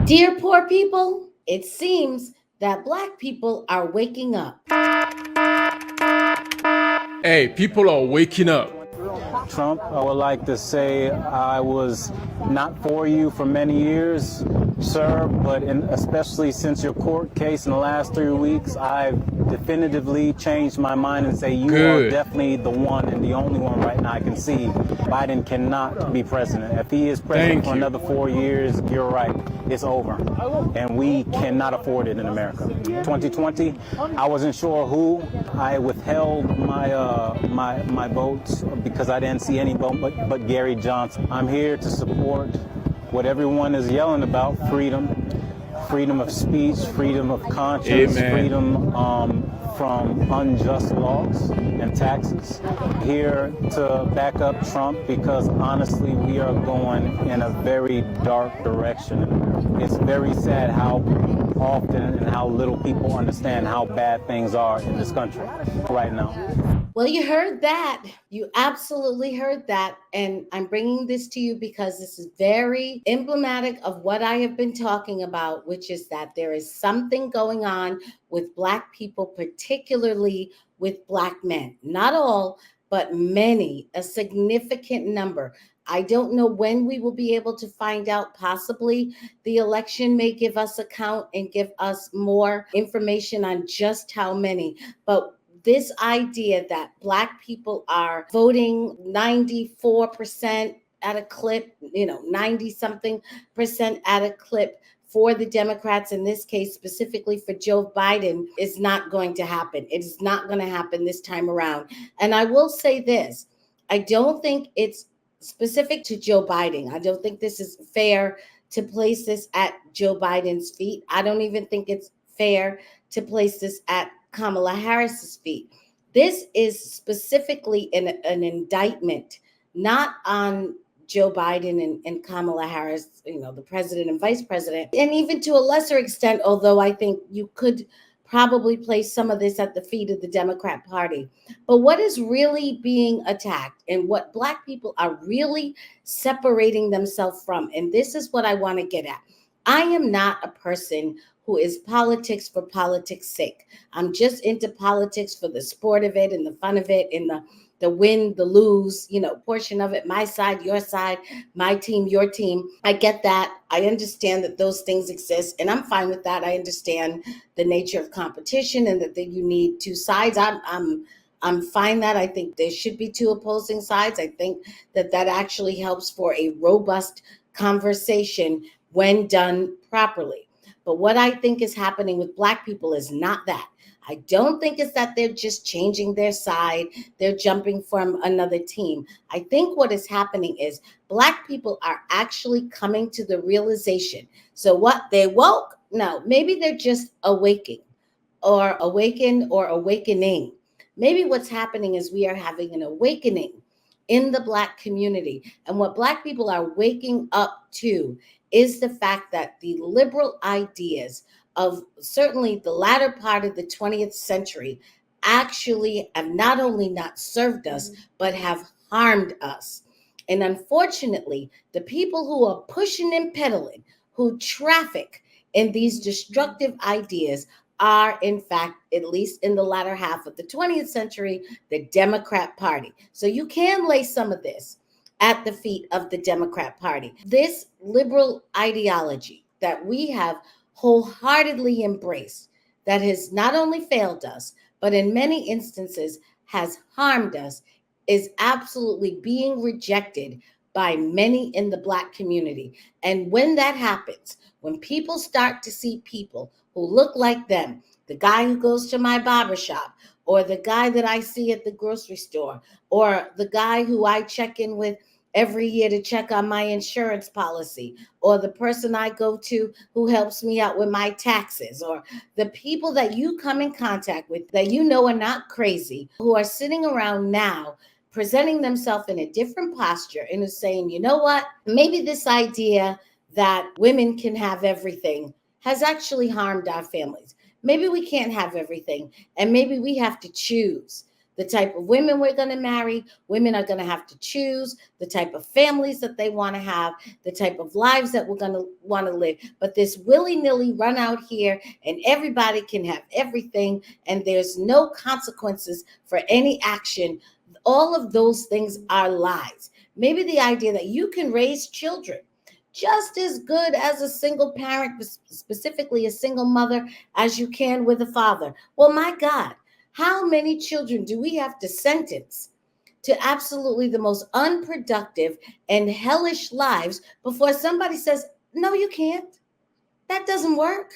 Dear poor people, it seems that Black people are waking up. Hey, people are waking up. Trump, I would like to say I was not for you for many years, sir, but especially since your court case in the last 3 weeks, I've definitively changed my mind and say you are Good. definitely the one and the only one right now I can see. Biden cannot be president. If he is president Thank for you. another 4 years, you're right, it's over. And we cannot afford it in America. 2020, I wasn't sure who. I withheld my votes because I didn't see any vote but Gary Johnson. I'm here to support what everyone is yelling about: freedom of speech, freedom of conscience, Amen. freedom from unjust laws and taxes. Here to back up Trump because honestly, we are going in a very dark direction. It's very sad how often and how little people understand how bad things are in this country right now. Well, you heard that. You absolutely heard that. And I'm bringing this to you because this is very emblematic of what I have been talking about, which is that there is something going on with Black people, particularly with Black men. Not all, but many, a significant number. I don't know when we will be able to find out. Possibly the election may give us a count and give us more information on just how many. But this idea that Black people are voting 94% at a clip, 90 something percent at a clip for the Democrats, in this case, specifically for Joe Biden, is not going to happen. It is not going to happen this time around. And I will say this: I don't think it's specific to Joe Biden. I don't think this is fair to place this at Joe Biden's feet. I don't even think it's fair to place this at Kamala Harris's feet. This is specifically an indictment, not on Joe Biden and Kamala Harris, the president and vice president, and even to a lesser extent, although I think you could probably place some of this at the feet of the Democrat Party. But what is really being attacked and what Black people are really separating themselves from, and this is what I want to get at. I am not a person who is politics for politics' sake. I'm just into politics for the sport of it and the fun of it and the win, the lose, portion of it, my side, your side, my team, your team. I get that. I understand that those things exist, and I'm fine with that. I understand the nature of competition and that you need two sides. I'm fine that I think there should be two opposing sides. I think that actually helps for a robust conversation when done properly. But what I think is happening with Black people is not that. I don't think it's that they're just changing their side, they're jumping from another team. I think what is happening is Black people are actually coming to the realization. So what, they woke? No, maybe they're just awaking or awaken or awakening. Maybe what's happening is we are having an awakening in the Black community. And what Black people are waking up to is the fact that the liberal ideas of certainly the latter part of the 20th century actually have not only not served us, but have harmed us. And unfortunately, the people who are pushing and peddling, who traffic in these destructive ideas, are, in fact, at least in the latter half of the 20th century, the Democrat Party. So you can lay some of this at the feet of the Democrat Party. This liberal ideology that we have wholeheartedly embraced, that has not only failed us, but in many instances has harmed us, is absolutely being rejected by many in the Black community. And when that happens, when people start to see people who look like them, the guy who goes to my barbershop, or the guy that I see at the grocery store, or the guy who I check in with every year to check on my insurance policy, or the person I go to who helps me out with my taxes, or the people that you come in contact with that you know are not crazy, who are sitting around now presenting themselves in a different posture and is saying, you know what, maybe this idea that women can have everything has actually harmed our families. Maybe we can't have everything, and maybe we have to choose. the type of women we're going to marry. Women are going to have to choose the type of families that they want to have, the type of lives that we're going to want to live. But this willy-nilly run out here and everybody can have everything and there's no consequences for any action. All of those things are lies. Maybe the idea that you can raise children just as good as a single parent, specifically a single mother, as you can with a father. Well, my God, how many children do we have to sentence to absolutely the most unproductive and hellish lives before somebody says, no, you can't? That doesn't work.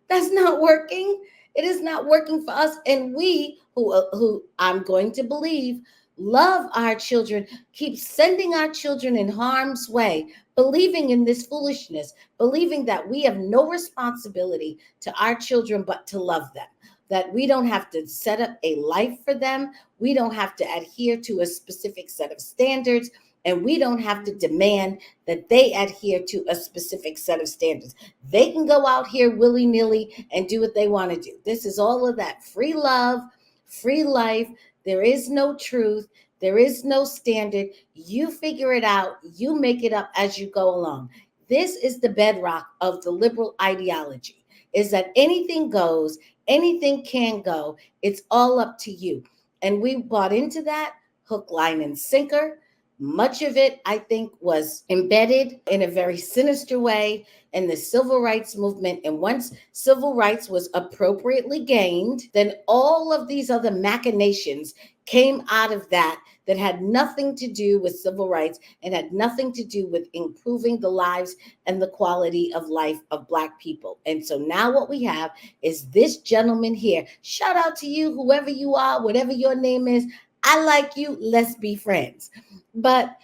That's not working. It is not working for us. And we, who I'm going to believe, love our children, keep sending our children in harm's way, believing in this foolishness, believing that we have no responsibility to our children but to love them, that we don't have to set up a life for them, we don't have to adhere to a specific set of standards, and we don't have to demand that they adhere to a specific set of standards. They can go out here willy-nilly and do what they want to do. This is all of that free love, free life. There is no truth. There is no standard. You figure it out. You make it up as you go along. This is the bedrock of the liberal ideology, is that anything goes, anything can go. It's all up to you. And we bought into that hook, line, and sinker. Much of it, I think, was embedded in a very sinister way in the civil rights movement. And once civil rights was appropriately gained, then all of these other machinations came out of that had nothing to do with civil rights and had nothing to do with improving the lives and the quality of life of Black people. And so now what we have is this gentleman here. Shout out to you, whoever you are, whatever your name is. I like you. Let's be friends. But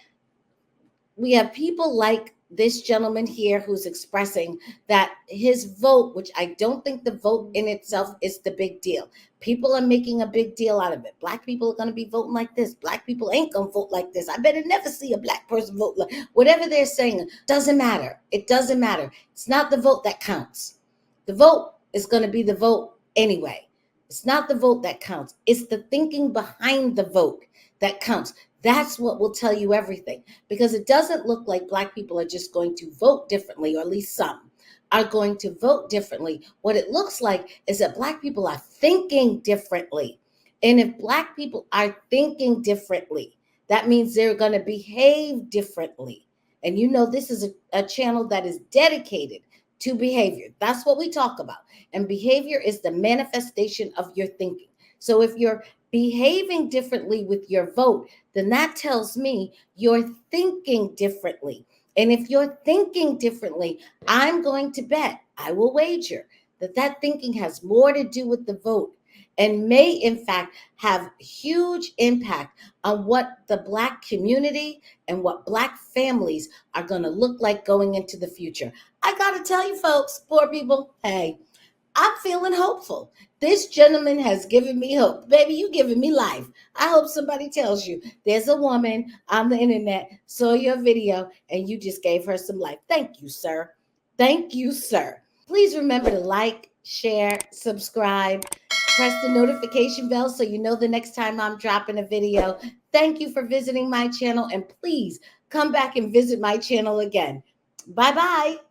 we have people like this gentleman here who's expressing that his vote, which I don't think the vote in itself is the big deal. People are making a big deal out of it. Black people are going to be voting like this. Black people ain't going to vote like this. I better never see a Black person vote like whatever they're saying. Doesn't matter. It doesn't matter. It's not the vote that counts. The vote is going to be the vote anyway. It's not the vote that counts. It's the thinking behind the vote that counts. That's what will tell you everything, because it doesn't look like Black people are just going to vote differently, or at least some are going to vote differently. What it looks like is that Black people are thinking differently. And if Black people are thinking differently, that means they're going to behave differently. And you know, this is a channel that is dedicated to behavior. That's what we talk about. And behavior is the manifestation of your thinking. So if you're behaving differently with your vote, then that tells me you're thinking differently. And if you're thinking differently, I'm going to bet, I will wager, that thinking has more to do with the vote and may, in fact, have huge impact on what the Black community and what Black families are going to look like going into the future. I got to tell you, folks, poor people, hey, I'm feeling hopeful. This gentleman has given me hope. Baby, you giving me life. I hope somebody tells you there's a woman on the internet, saw your video, and you just gave her some life. Thank you, sir. Thank you, sir. Please remember to like, share, subscribe, press the notification bell so you know the next time I'm dropping a video. Thank you for visiting my channel, and please come back and visit my channel again. Bye-bye.